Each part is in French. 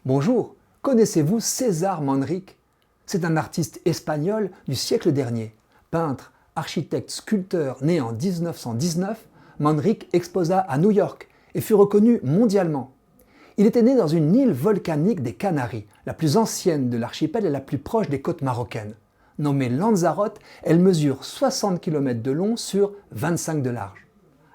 Bonjour, connaissez-vous César Manrique? C'est un artiste espagnol du siècle dernier. Peintre, architecte, sculpteur né en 1919, Manrique exposa à New York et fut reconnu mondialement. Il était né dans une île volcanique des Canaries, la plus ancienne de l'archipel et la plus proche des côtes marocaines. Nommée Lanzarote, elle mesure 60 km de long sur 25 de large.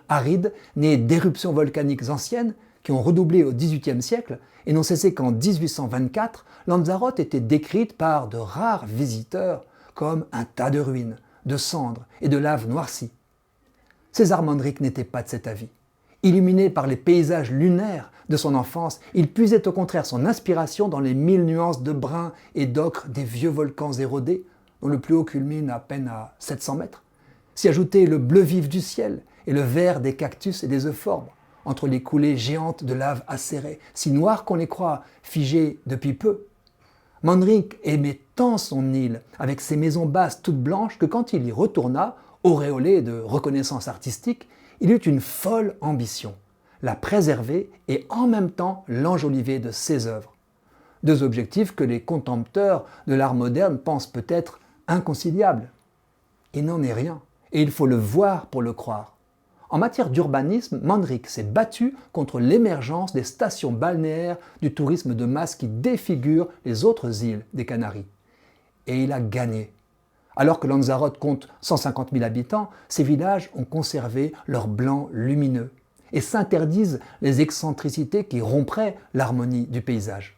Aride, née d'éruptions volcaniques anciennes qui ont redoublé au XVIIIe siècle et n'ont cessé qu'en 1824, Lanzarote était décrite par de rares visiteurs comme un tas de ruines, de cendres et de lave noircie. César Manrique n'était pas de cet avis. Illuminé par les paysages lunaires de son enfance, il puisait au contraire son inspiration dans les 1000 nuances de brun et d'ocre des vieux volcans érodés, dont le plus haut culmine à peine à 700 mètres. S'y ajoutait le bleu vif du ciel et le vert des cactus et des euphorbes, entre les coulées géantes de lave acérées, si noires qu'on les croit figées depuis peu. Manrique aimait tant son île, avec ses maisons basses toutes blanches, que quand il y retourna, auréolé de reconnaissance artistique, il eut une folle ambition, la préserver et en même temps l'enjoliver de ses œuvres. Deux objectifs que les contempteurs de l'art moderne pensent peut-être inconciliables. Il n'en est rien, et il faut le voir pour le croire. En matière d'urbanisme, Manrique s'est battu contre l'émergence des stations balnéaires du tourisme de masse qui défigurent les autres îles des Canaries. Et il a gagné. Alors que Lanzarote compte 150 000 habitants, ces villages ont conservé leur blanc lumineux et s'interdisent les excentricités qui romperaient l'harmonie du paysage.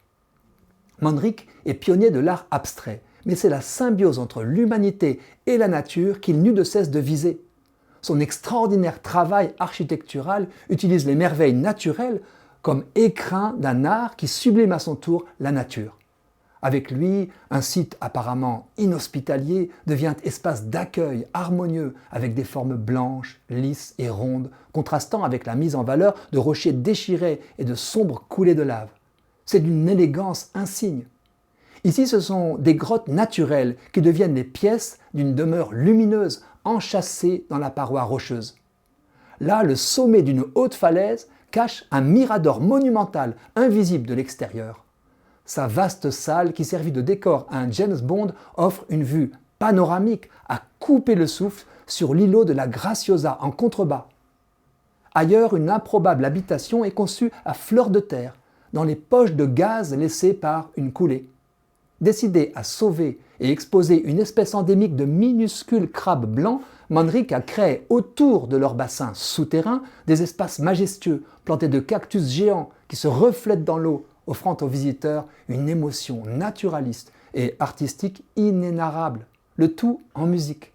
Manrique est pionnier de l'art abstrait, mais c'est la symbiose entre l'humanité et la nature qu'il n'eut de cesse de viser. Son extraordinaire travail architectural utilise les merveilles naturelles comme écrin d'un art qui sublime à son tour la nature. Avec lui, un site apparemment inhospitalier devient espace d'accueil harmonieux avec des formes blanches, lisses et rondes, contrastant avec la mise en valeur de rochers déchirés et de sombres coulées de lave. C'est d'une élégance insigne. Ici, ce sont des grottes naturelles qui deviennent les pièces d'une demeure lumineuse enchâssée dans la paroi rocheuse. Là, le sommet d'une haute falaise cache un mirador monumental invisible de l'extérieur. Sa vaste salle, qui servit de décor à un James Bond, offre une vue panoramique à couper le souffle sur l'îlot de la Graciosa en contrebas. Ailleurs, une improbable habitation est conçue à fleur de terre, dans les poches de gaz laissées par une coulée. Décidé à sauver et exposer une espèce endémique de minuscules crabes blancs, Manrique a créé autour de leur bassin souterrain des espaces majestueux plantés de cactus géants qui se reflètent dans l'eau, offrant aux visiteurs une émotion naturaliste et artistique inénarrable, le tout en musique.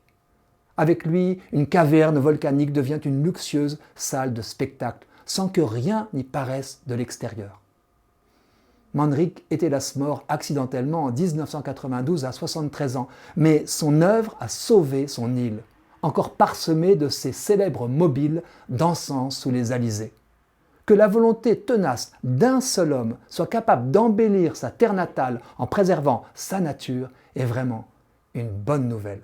Avec lui, une caverne volcanique devient une luxueuse salle de spectacle, sans que rien n'y paraisse de l'extérieur. Manrique était hélas mort accidentellement en 1992 à 73 ans, mais son œuvre a sauvé son île, encore parsemée de ses célèbres mobiles dansant sous les alizés. Que la volonté tenace d'un seul homme soit capable d'embellir sa terre natale en préservant sa nature est vraiment une bonne nouvelle.